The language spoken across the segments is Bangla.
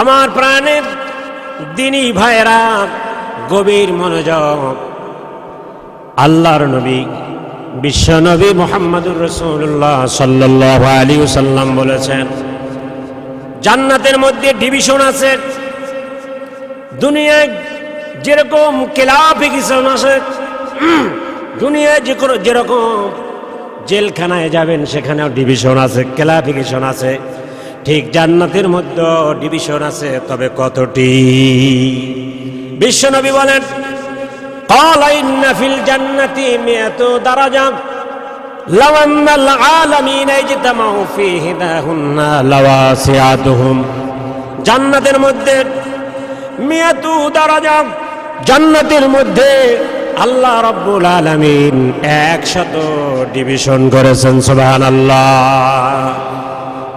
আমার প্রাণের দিনী ভাইরা, গভীর মনোযোগ। আল্লাহর নবী বিশ্ব নবী মুহাম্মদুর রাসূলুল্লাহ সাল্লাল্লাহু আলাইহি ওয়াসাল্লাম বলেছেন, জান্নাতের মধ্যে ডিভিশন আছে। দুনিয়ায় যেরকম ক্লাসিফিকেশন আছে, দুনিয়ায় যেরকম জেলখানায় যাবেন সেখানেও ডিভিশন আছে, ক্লাসিফিকেশন আছে, ঠিক জান্নাতের মধ্যে ডিভিশন আছে। তবে কতটি? বিশ্বনবী বলেন, ক্বালা ইন্না ফিল জান্নাতি মিআতু দারাজা লাও আন্নাল আলামিনা ইজতামাউ ফীহি লাহুন্না লাওয়াসিআতুহুম। জান্নাতের মধ্যে মিআতু দারাজা, জান্নাতের মধ্যে আল্লাহ রাব্বুল আলামিন 100 ডিভিশন করেছেন। সুবহানাল্লাহ।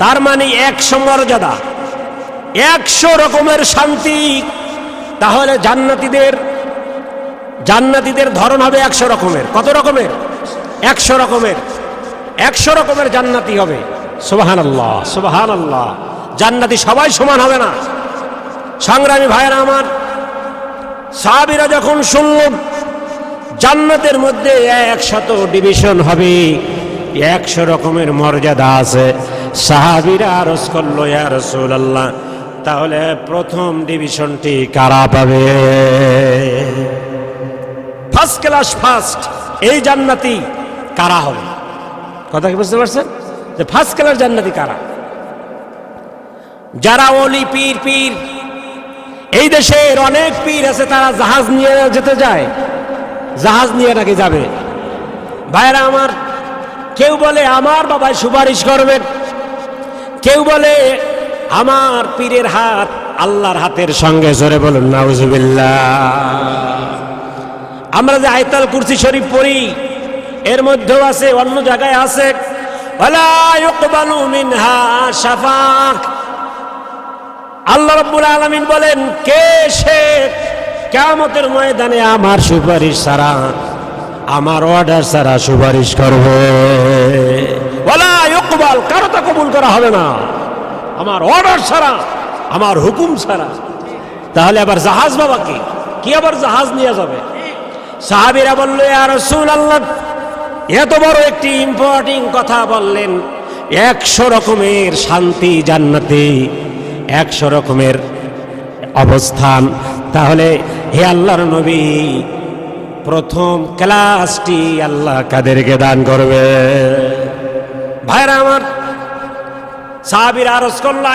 তার মানে 100 মর্যাদা, 100 রকমের শান্তি। তাহলে জান্নাতীদের ধরন হবে 100 রকমের। কত রকমের? 100 রকমের। 100 রকমের জান্নাতি হবে। সুবহানাল্লাহ, সুবহানাল্লাহ। জান্নাতি সবাই সমান হবে না। সংগ্রামী ভাইরা আমার, সাহাবীরা যখন শুনলেন জান্নাতের মধ্যে 100 ডিভিশন হবে, 100 রকমের মর্যাদা আছে, সাহাবীরা আরজ করল, ইয়া রাসূলুল্লাহ, তাহলে প্রথম ডিভিশনটি কারা পাবে? ফার্স্ট ক্লাস, ফার্স্ট এই জান্নাতি কারা হবে? কথা কি বুঝতে পারছেন? যে ফার্স্ট ক্লাস জান্নাতি কারা? যারা ওলি পীর। এই দেশের অনেক পীর আছে, তারা জাহাজ নিয়ে যেতে যায়, জাহাজ নিয়ে নাকি যাবে। ভাইরা আমার, কেউ বলে আমার বাবাই সুপারিশ করবেন, কেউ বলে আমার পীরের হাত আল্লাহর হাতের সঙ্গে। জোরে বলুন নাউজুবিল্লাহ। আমরা যে আয়াতুল কুরসি শরীফ পড়ি, এর মধ্যেও আছে, অন্য জায়গায় আছে, ওয়ালা ইউকবালু মিনহা শাফাআহ। আল্লাহ রাব্বুল আলামিন বলেন, কে সে কিয়ামতের ময়দানে আমার সুপারিশ ছাড়া, আমার অর্ডার ছাড়া সুপারিশ করবে? ওয়ালা ইউকবাল, কারো তা কবুল করা হবে না আমার অর্ডার ছাড়া, আমার হুকুম ছাড়া। তাহলে আবার জাহাজ বাবা কি আবার জাহাজ নিয়ে যাবে? সাহাবীরা বলল, ইয়া রাসূলুল্লাহ, এত বড় একটি ইম্পর্টেন্ট কথা বললেন, 100 রকমের শান্তি জান্নাতে, 100 রকমের অবস্থান। তাহলে হে আল্লাহর নবী, প্রথম ক্লাসটি আল্লাহ কাদেরকে দান করবে? ভাইরা আমার, সাহাবীরা আরজ করল,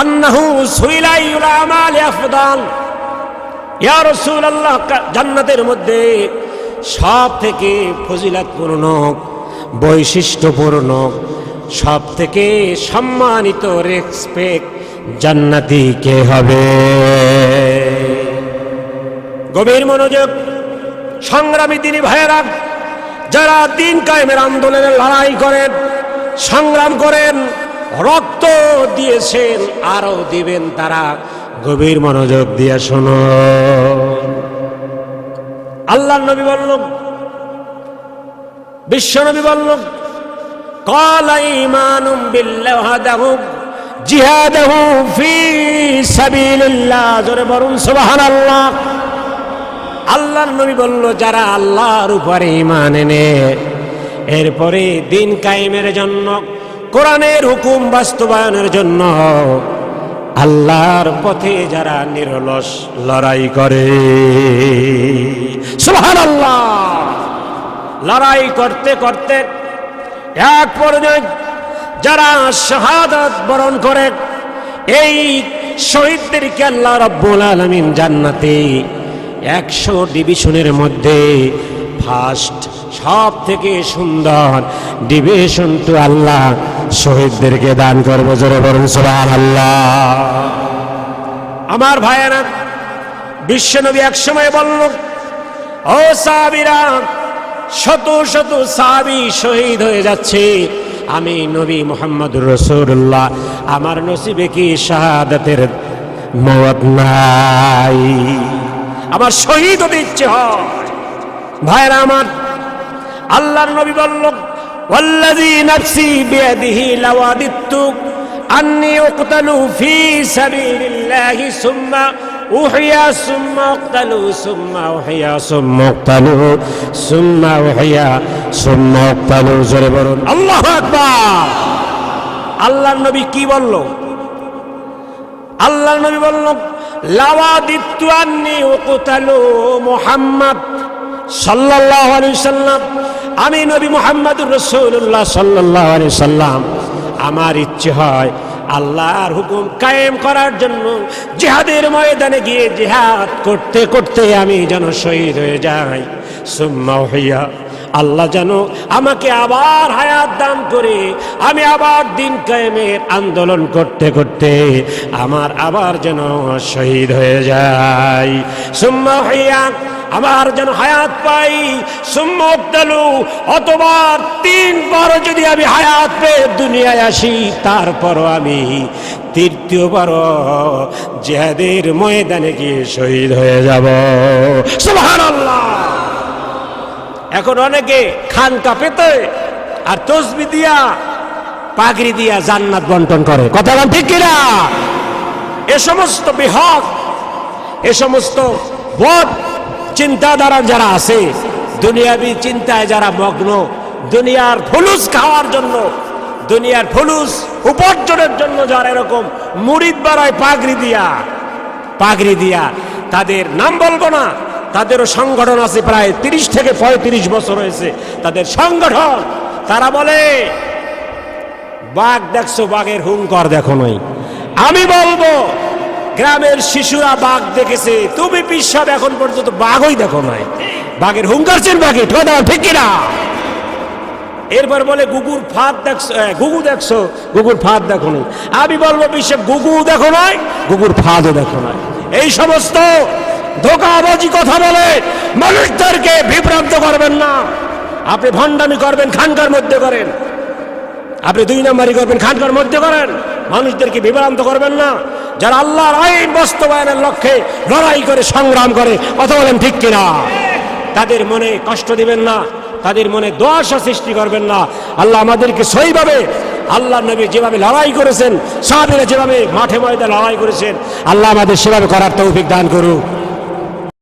আন্নাহু সুইলা ইউল আমালি আফদাল। ইয়া রাসূলুল্লাহ, জান্নাতের মধ্যে সব থেকে ফজিলতপূর্ণ, বৈশিষ্ট্যপূর্ণ, সব থেকে সম্মানিত রেসপেক্ট জান্নাতি কে হবে? গভীর মনোযোগ। সংগ্রামী দিনী ভাইয়েরা, যারা দিন কায়েমের আন্দোলনে লড়াই করেন, সংগ্রাম করেন, রক্ত দিয়েছেন, আরো দিবেন, তারা গভীর মনোযোগ দিয়ে শোনো। আল্লাহর নবী বলল, বিশ্বনবী বলল, ক্বালা ঈমানুম বিল্লাহি ওয়াহদাহু জিহাদুহু ফি সাবিলিল্লাহ। জোরে বলুন সুবহানাল্লাহ। আল্লাহর নবী বলল, যারা আল্লাহর উপরে ঈমান এনে এরপরে দিন কায়েমের জন্য, কোরআনের হুকুম বাস্তবায়নের জন্য আল্লাহর পথে যারা নিরলস লড়াই করে, সুবহানাল্লাহ, লড়াই করতে করতে এক পর্যায়ে যারা শাহাদাত বরণ করে, এই শহীদদেরকে আল্লাহ রাব্বুল আলামিন জান্নাতে 100 ডিভিশনের মধ্যে ফার্স্ট, সব থেকে সুন্দর ডিভিশন তো আল্লাহ শহীদদেরকে দান করবে। জোরে বলুন সুবহানাল্লাহ। আমার ভাইয়েরা, বিশ্বনবী এক সময় বলল, ও সাহাবীরা, শত শত সাহাবী শহীদ হয়ে যাচ্ছে, আমি নবী মুহাম্মদুর রাসূলুল্লাহ, আমার নসিবে কি শাহাদাতের মওত নাই? আমার শহীদ হতে ইচ্ছে হয়। ভাইরা আমার, আল্লাহর নবী বলল, ওয়াল্লাযী নাফসি বিয়াদিহি লাওয়াদিতু আন্নী উকতালু ফি সাবিলিল্লাহি সুম্মা উহিয়া সুম্মা উকতালু সুম্মা উহিয়া সুম্মা উকতালু সুম্মা উহিয়া সুম্মা উকতালু। জোরে বলুন আল্লাহু আকবার। আল্লাহর নবী কি বলল? আল্লাহর নবী বলল লাওয়াদিতু আন্নী উকতালু মুহাম্মদ সাল্লাল্লাহু আলাইহি সাল্লাম, আমি নবী মুহাম্মদুর রাসূলুল্লাহ সাল্লাল্লাহু আলাইহি সাল্লাম, আমার ইচ্ছে হয় আল্লাহর হুকুম কায়েম করার জন্য জিহাদের ময়দানে গিয়ে জিহাদ করতে করতে আমি যেন শহীদ হয়ে যাই। সুম্মা উহিয়া, আল্লাহ যেন আমাকে আবার হায়াত দান করে আমি আবার দিন কায়েমের আন্দোলন করতে করতে আমার আবার যেন শহীদ হয়ে যাই। সুম্মা উহিয়া, আমার যেন হায়াত পাই। সুম্মা উকতালু, অথবা 3 বার যদি আমি হায়াত পেয়ে দুনিয়ায় আসি তারপরও আমি 3য় জিহাদের ময়দানে গিয়ে শহীদ হয়ে যাব। সুবহানাল্লাহ। এখন অনেকে খানকা পেতে আর তসবিহ দিয়া পাগড়ি দিয়া জান্নাত বন্টন করে, কথা বলেন ঠিক কিনা? এ সমস্ত বিহক, এ সমস্ত বদ চিন্তাধারা যারা আছে, দুনিয়াবি চিন্তায় যারা মগ্ন, দুনিয়ার ফুলুস খাওয়ার জন্য, দুনিয়ার ফুলুস উপার্জনের জন্য যারা এরকম মুরিদ বাড়ায় পাগড়ি দিয়া, তাদের নাম বলবো না, তাদেরও সংগঠন আছে, প্রায় 30 থেকে 35 বছর হয়েছে তাদের সংগঠন। তারা বলে বাঘ দেখছো, বাঘের হুঙ্কার দেখো নাই। আমি বলবো গ্রামের শিশুরা বাঘ দেখেছে, তুমি পিসাব এখন পর্যন্ত বাঘই দেখো নাই, বাঘের হুঙ্কার চেন বাঘে, ঠিক কিনা? এরপর বলে গুগুর ফাঁদ দেখছো, গুগু দেখছো, গুগুর ফাঁদ দেখো নাই। আমি বলবো পিসাব গুগু দেখো নাই, গুগুর ফাঁদও দেখো নাই। এই সমস্ত ধোঁকাবাজি কথা বলে মানুষদেরকে বিভ্রান্ত করবেন না। আপনি ভণ্ডামি করবেন খানকার মধ্যে করেন, আপনি 2 নম্বরই করবেন খানকার মধ্যে করেন, মানুষদেরকে বিভ্রান্ত করবেন না। যারা আল্লাহর আইন বাস্তবায়নের লক্ষ্যে লড়াই করে সংগ্রাম করে, কথা বলেন ঠিক কিনা? তাদের মনে কষ্ট দিবেন না, তাদের মনে দোয়াশা সৃষ্টি করবেন না। আল্লাহ আমাদেরকে সহিভাবে, আল্লাহ নবী যেভাবে লড়াই করেছেন, সাহাবীরা যেভাবে মাঠে ময়দানে লড়াই করেছেন, আল্লাহ আমাদের সেভাবে করার তৌফিক দান করুক।